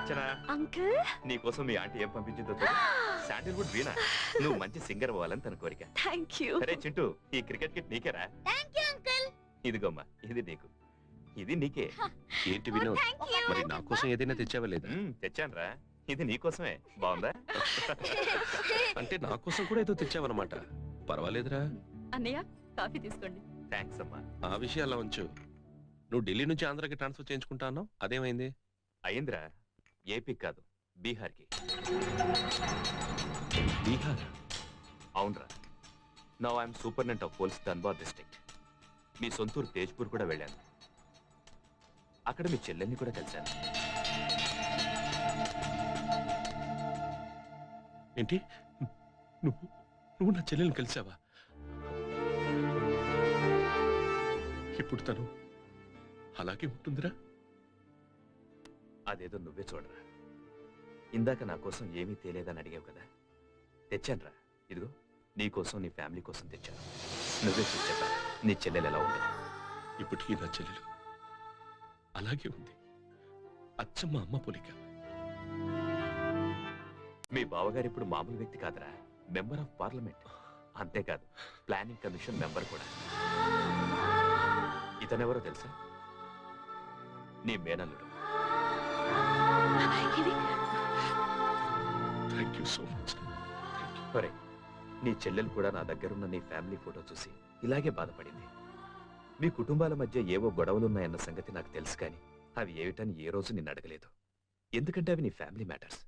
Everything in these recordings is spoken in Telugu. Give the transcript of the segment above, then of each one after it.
అర్చన అంకుల్ నీకోసం మీ ఆంటీ ఏం పంపించిందో శాండిల్వుడ్ వీణా నువ్వు మంచి సింగర్ అవ్వాలని తన కోరిక. Thank you. సరే చింటూ, ఈ క్రికెట్ కిట్ నీకేరా. Thank you uncle. ఇదిగోమ్మా, ఇది నీకు, ఇది నీకే. ఏంటి వినోద్, మరి నా కోసం ఏదైనా తెచ్చావా లేదా? తెచ్చానురా, ఇది నీకోసమే. బాగుందా? అంటే నా కోసం కూడా ఏదో తెచ్చావన్నమాట. పర్వాలేదురా. అన్నయ్య కాఫీ తీసుకోండి. థ్యాంక్స్ అమ్మా. ఆ విషయం అలా ఉంచు. నువ్వు ఢిల్లీ నుంచి ఆంధ్రాకి ట్రాన్స్ఫర్ చేయించుకుంటా అన్నావు, అదేమైంది? అయిందిరా, ఏపీ కాదు బీహార్కి. బీహార్? అవునరా. Now I'm superintendent of police Dhanbad district. మీ సొంతూరు తేజ్పూర్ కూడా వెళ్ళాను. అక్కడ మీ చెల్లెల్ని కూడా కలిశాను. ఏంటి, నువ్వు నా చెల్లెల్ని కలిసావా? ఇప్పుడు తను అలాగే ఉంటుందిరా? అదేదో నువ్వే చూడరా. ఇందాక నా కోసం ఏమీ తేలేదని అడిగావు కదా, తెచ్చానురా. ఇదిగో నీ కోసం, నీ ఫ్యామిలీ కోసం తెచ్చాను. నువ్వే చూసి చెప్పా నీ చెల్లెలు ఎలా ఉంది. ఇప్పటికీ నా చెల్లెలు అలాగే ఉంది, అచ్చమ్మ అమ్మ పోలిక. మీ బావగారు ఇప్పుడు మామూలు వ్యక్తి కాదురా, మెంబర్ ఆఫ్ పార్లమెంట్. అంతేకాదు ప్లానింగ్ కమిషన్ మెంబర్ కూడా. ఇతనెవరో తెలుసా? నీ మేనల్లుడు. Thank you so much. ఒరే, నీ చెల్లెలు కూడా నా దగ్గరున్న నీ ఫ్యామిలీ ఫోటో చూసి ఇలాగే బాధపడింది. మీ కుటుంబాల మధ్య ఏవో గొడవలున్నాయన్న సంగతి నాకు తెలుసు, కానీ అవి ఏమిటని ఏ రోజు నిన్ను అడగలేదు. ఎందుకంటే అవి నీ ఫ్యామిలీ మ్యాటర్స్.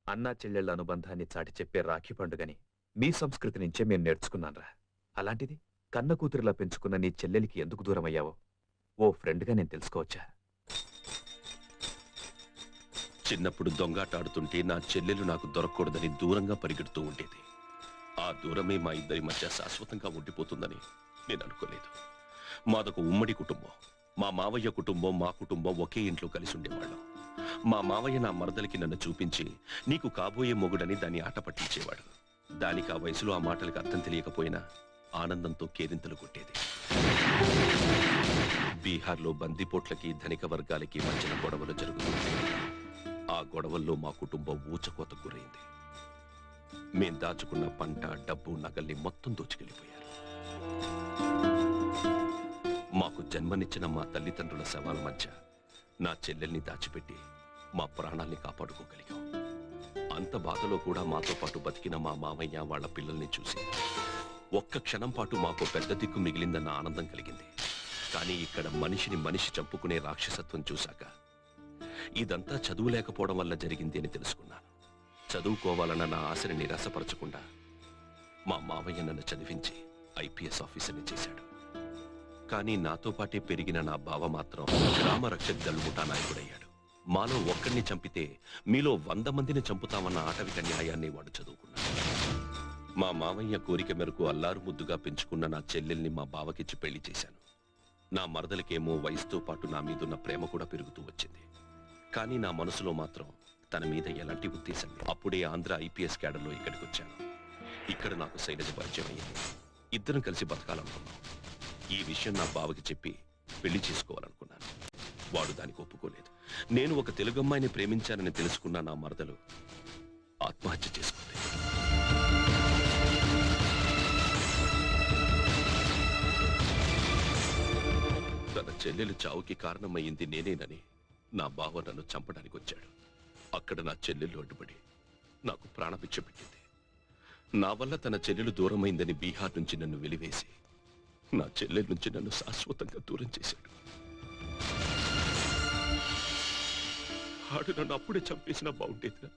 అన్నా చెల్లెళ్ళ అనుబంధాన్ని చాటి చెప్పే రాఖీ పండుగని మీ సంస్కృతి నుంచే మేము నేర్చుకున్నాన్రా. అలాంటిది కన్న కూతురులా పెంచుకున్న నీ చెల్లెలికి ఎందుకు దూరం అయ్యావో ఓ ఫ్రెండ్గా నేను తెలుసుకోవచ్చా? చిన్నప్పుడు దొంగాట ఆడుతుంటే నా చెల్లెలు నాకు దొరకకూడదని దూరంగా పరిగెడుతూ ఉండేది. ఆ దూరమే మా ఇద్దరి మధ్య శాశ్వతంగా ఉండిపోతుందని నేను అనుకోలేదు. మాదొక ఉమ్మడి కుటుంబం. మా మావయ్య కుటుంబం, మా కుటుంబం ఒకే ఇంట్లో కలిసి ఉండేవాళ్ళం. మా మావయ్య నా మరదలికి నన్ను చూపించి నీకు కాబోయే మొగుడని దాన్ని ఆట పట్టించేవాడు. దానికి ఆ వయసులో ఆ మాటలకు అర్థం తెలియకపోయినా ఆనందంతో కేరింతలు కొట్టేది. బీహార్లో బందిపోట్లకి ధనిక వర్గాలకి మధ్యన గొడవలు జరుగుతుంటాయి. ఆ గొడవల్లో మా కుటుంబం ఊచకోత గురైంది. మేం దాచుకున్న పంట, డబ్బు, నగల్ని మొత్తం దోచుకెళ్ళిపోయారు. మాకు జన్మనిచ్చిన మా తల్లిదండ్రుల శవాల మధ్య నా చెల్లెల్ని దాచిపెట్టి మా ప్రాణాల్ని కాపాడుకోగలిగాం. అంత బాధలో కూడా మాతో పాటు బతికిన మా మామయ్య వాళ్ళ పిల్లల్ని చూసి ఒక్క క్షణం పాటు మాకు పెద్ద దిక్కు మిగిలిందన్న ఆనందం కలిగింది. కానీ ఇక్కడ మనిషిని మనిషి చంపుకునే రాక్షసత్వం చూశాక ఇదంతా చదువు లేకపోవడం వల్ల జరిగింది అని తెలుసుకున్నాను. చదువుకోవాలన్న నా ఆశని నిరాశపరచకుండా మా మావయ్య నన్ను చదివించి ఐపీఎస్ ఆఫీసర్ని చేశాడు. కానీ నాతో పాటే పెరిగిన నా బావ మాత్రం గ్రామ రక్షక్ దళ్ ముఠా నాయకుడయ్యాడు. మాలో ఒక్కడిని చంపితే మీలో 100 మందిని చంపుతామన్న ఆటవిక న్యాయాన్ని వాడు చదువుకున్నాడు. మా మావయ్య కోరిక మేరకు అల్లారు ముద్దుగా పెంచుకున్న నా చెల్లెల్ని మా బావకిచ్చి పెళ్లి చేశాను. నా మరదలకేమో వయసుతో పాటు నా మీదున్న ప్రేమ కూడా పెరుగుతూ వచ్చింది. కానీ నా మనసులో మాత్రం తన మీద ఎలాంటి ఉద్దేశం లేదు. అప్పుడే ఆంధ్ర ఐపీఎస్ క్యాడర్లో ఇక్కడికి వచ్చాను. ఇక్కడ నాకు శైలజ పరిచయం అయ్యింది. ఇద్దరం కలిసి బతకాలనుకున్నాం. ఈ విషయం నా బావకి చెప్పి పెళ్లి చేసుకోవాలనుకున్నాను. వాడు దానికి ఒప్పుకోలేదు. నేను ఒక తెలుగు అమ్మాయిని ప్రేమించానని తెలుసుకున్న నా మరదలు ఆత్మహత్య చేసుకుంది. తన చెల్లెలు చావుకి కారణమయ్యింది నేనేనని నా బావ నన్ను చంపడానికి వచ్చాడు. అక్కడ నా చెల్లెలు అడ్డుపడి నాకు ప్రాణభిక్ష పెట్టింది. నా వల్ల తన చెల్లెలు దూరమైందని బీహార్ నుంచి నన్ను వెలివేసి నా చెల్లెల నుంచి నన్ను శాశ్వతంగా దూరం చేశాడు. ఆడు నన్ను అప్పుడే చంపేసినా బాగుండేదిరా.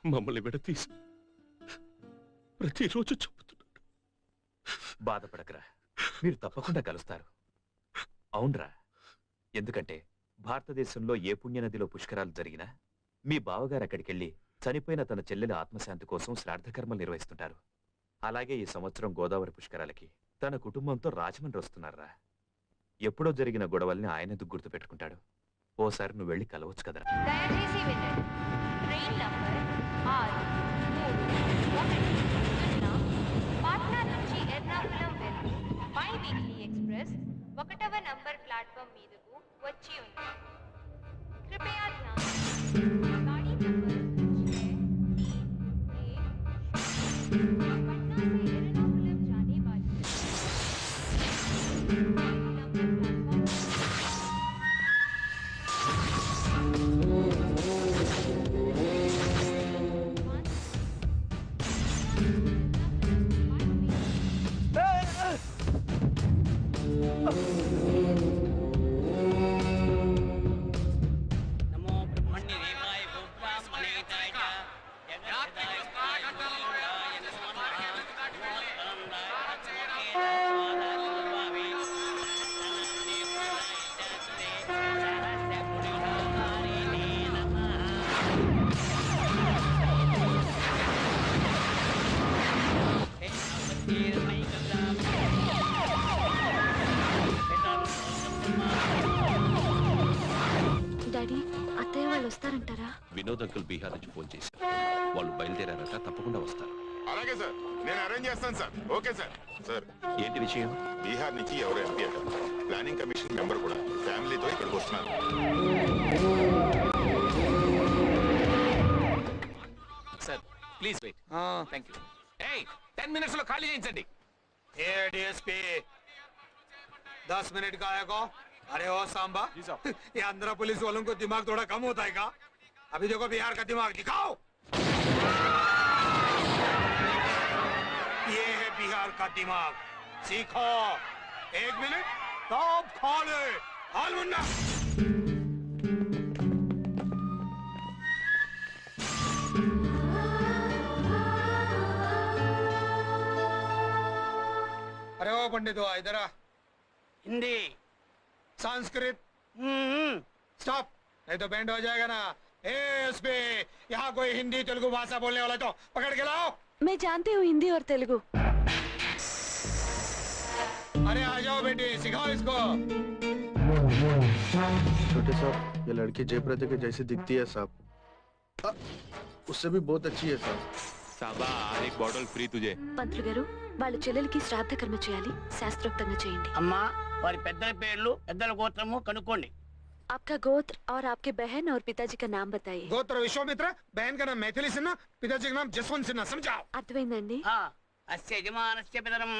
మమ్మల్ని విడతీసి ప్రతిరోజు చంపుతున్నాడు. బాధపడకరా, మీరు తప్పకుండా కలుస్తారు. అవునరా, ఎందుకంటే భారతదేశంలో ఏ పుణ్యనదిలో పుష్కరాలు జరిగినా మీ బావగారు అక్కడికెళ్ళి చనిపోయిన తన చెల్లెల ఆత్మశాంతి కోసం శ్రాద్ధకర్మలు నిర్వహిస్తుంటారు. అలాగే ఈ సంవత్సరం గోదావరి పుష్కరాలకి తన కుటుంబంతో రాజమండ్రి వస్తున్నారా. ఎప్పుడో జరిగిన గొడవల్ని ఆయన ఎందుకు గుర్తు పెట్టుకుంటాడు? ఓసారి నువ్వు వెళ్ళి కలవచ్చు కదా. దయచేసి వినండి. ట్రైన్ నంబర్ 631 పాట్నా నుంచి ఎర్నాకుళం వెళ్ళు మై వీక్లీ ఎక్స్ప్రెస్ 1వ నంబర్ ప్లాట్ఫామ్ మీదకు వచ్చి ఉంది. कृपया ध्यान गाड़ी नंबर 6 पटना से एर्नाकुलम जाने वाली नमो ब्रह्मण्य देवाय गोब्राह्मणे हिताय च जगद्धाय गोविन्दाय नमः नमोस्तरन्दाय रत्नके स्वादाय स्वामी नमस्ते पुराय सहस्य पुरीहारिणे नमः हे नमस्ते డాడీ అత్తయ్య వాళ్ళు వస్తారంటారా? వినోద్ అంకుల్ బీహార్ నుంచి ఫోన్ చేశారు. వాళ్ళు బయలుదేరారట, తప్పకుండా వస్తారు. అలాగే సార్, నేను అరేంజ్ చేస్తాను సార్. Okay sir. సార్, ఏంటి విషయం? బీహార్ నుంచి ఎవరు ఎంపీ అట, ప్లానింగ్ కమిషన్ మెంబర్ కూడా ఫ్యామిలీతో ఇక్కడికి వస్తున్నారు. Sir please wait. Thank you. ఏయ్ 10 మినిట్స్ లో ఖాళీ చేయించండి. ए डीएसपी 10 मिनट का आएगा। अरे ओ सांबा, ये आंध्र पुलिस वालों को दिमाग थोड़ा कम होता है क्या? अभी देखो बिहार का दिमाग दिखाओ। ये है बिहार का दिमाग, सीखो। 1 मिनट तब खोले हाल मुन्ना। अरे ओ पंडित हो इधर आ। हिंदी संस्कृत स्टॉप, नहीं तो बैंड हो जाएगा ना। एसपी, यहाँ कोई हिंदी तेलुगु भाषा बोलने वाला तो पकड़ के लाओ। मैं जानती हूँ हिंदी और तेलुगु। अरे आ जाओ बेटी, सिखाओ इसको। छोटे साहब, ये लड़की जयप्रदा के जैसी दिखती है साहब। उससे भी बहुत अच्छी है साहब। సాబా एक बॉटल फ्री तुझे. పంతులు గారు, వాళ్ళ చెల్లెలకి శ్రాద్ధ కర్మ చేయాలి, శాస్త్రోక్తంగా చేయండి. అమ్మా వారి పెద్దల పేర్లు పెద్దల గోత్రము కనుక్కోండి. आपका गोत्र और आपके बहन और पिताजी का नाम बताइए. गोत्र विश्वामित्र, बहन का नाम मैथिली सिन्हा, पिताजी का नाम जसवंत सिन्हा, समझाओ। అర్థమైందండి? అస్య యజమానస్య పితరం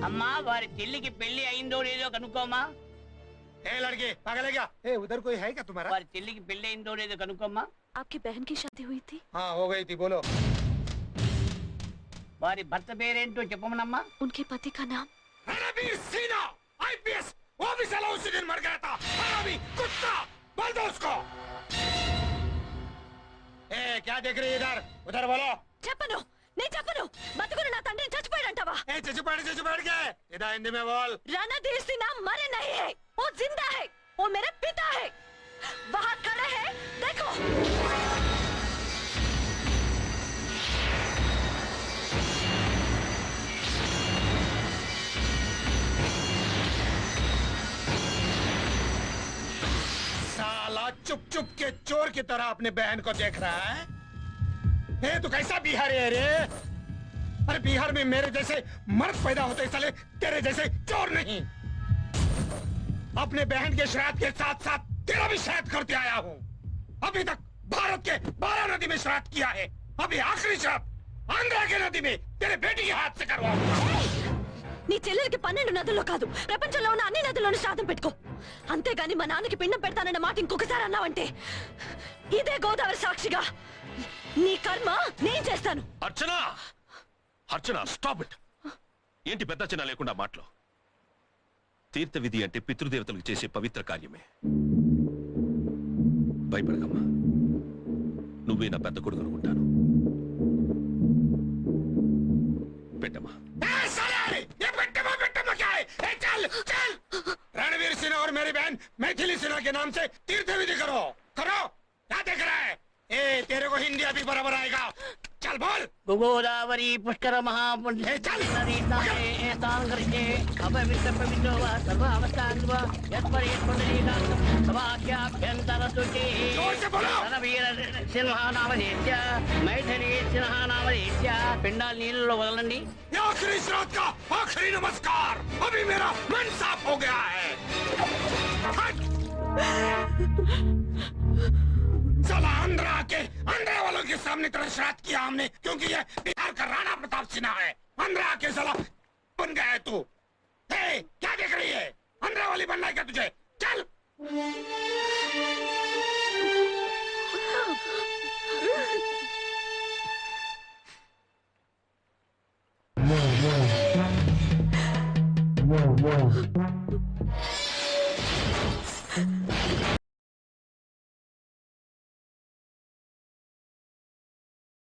అమ్మా వారి చెల్లికి పెళ్లి అయిందో లేదో కనుక్కోమా. ए लड़की पागल है क्या? ए उधर कोई है क्या तुम्हारा? వారి చెల్లికి పెళ్లి అయిందో లేదో కనుక్కోమా. आपकी बहन की शादी हुई थी? हाँ हो गई थी, बोलो। వారి భర్త పేరేంటో చెప్పమనమ్మా. उनके पति का नाम? रणबीर सिन्हा, आईपीएस, वो भी साला उसी दिन मर गया था। हरामी कुत्ता, बोल दो उसको। ए क्या देख रही है इधर? उधर बोलो। చెప్పను, నేను చెప్పను. బతుకున్న నా తండ్రిని చచ్చిపోయాడంటావా? ए चचुपाड़ के इधर हिंदी में बोल। रणधीर सिन्हा मरे नहीं है, वो जिंदा है, वो मेरे पिता है। वहाँ खड़े हैं, देखो। साला चुप चुप के चोर की तरह अपने बहन को देख रहा है। ए तू कैसा बिहारी है रे? अरे बिहार में मेरे जैसे मर्द पैदा होते साले, तेरे जैसे चोर नहीं। अपने बहन के श्राद्ध के साथ साथ तेरा भी श्राद्ध करते आया हूँ। अभी तक भारत के 12 नदी में श्राद्ध किया है, अभी आखिरी श्राद्ध आंध्रा के नदी में तेरे बेटी के हाथ से करवाऊंगा। నీ చెల్లెలకి 12 నదుల్లో కాదు, ప్రపంచంలో ఉన్న అన్ని నదుల్లోనూ శ్రాద్ధం పెట్టుకో. అంతేగాని మా నాన్నకి పిండం పెడతానన్న మాట ఇంకొకసారి అన్నావంటే ఇదే గోదావరి సాక్షిగా నీ కర్మ నేను చేస్తాను. అర్చన, అర్చన స్టాప్ ఇట్. ఏంటి పెద్ద చిన్న లేకుండా మాటలు? తీర్థ విధి అంటే పితృదేవతలకు చేసే పవిత్ర కార్యమే. భయపడకమ్మా, నువ్వే నా పెద్ద కొడుకు అనుకుంటాను. పెట్టమ్మా. ए साले के नाम से तीर्थ विधि करो करो। क्या देख रहा है? ए तेरे को हिंदी अभी बराबर आएगा। चल बोल। गोदावरी पुष्कर महापुण्य चल। नदी स्नान करके अपवित्र पवित्र वा सर्वावस्थान वा यत्परे पुण्डरीकांत सभाख्याभ्यंतर शुचि जोर से बोलो। రణవీర సింహ నామధేత్య మైథిలి సింహ నామధేత్య పిండాలు నీళ్ళలో వదలండి. ये आखिरी श्राद्ध का आखिरी नमस्कार। अभी मेरा मन साफ हो गया है। हट। साला आंध्रा वालों के सामने तेरा श्राद्ध किया हमने, क्योंकि ये बिहार का राणा प्रताप सिन्हा है। आंध्रा के साला बन गया है तू। हे, क्या देख रही है? आंध्रा वाली बनना है क्या तुझे? चल।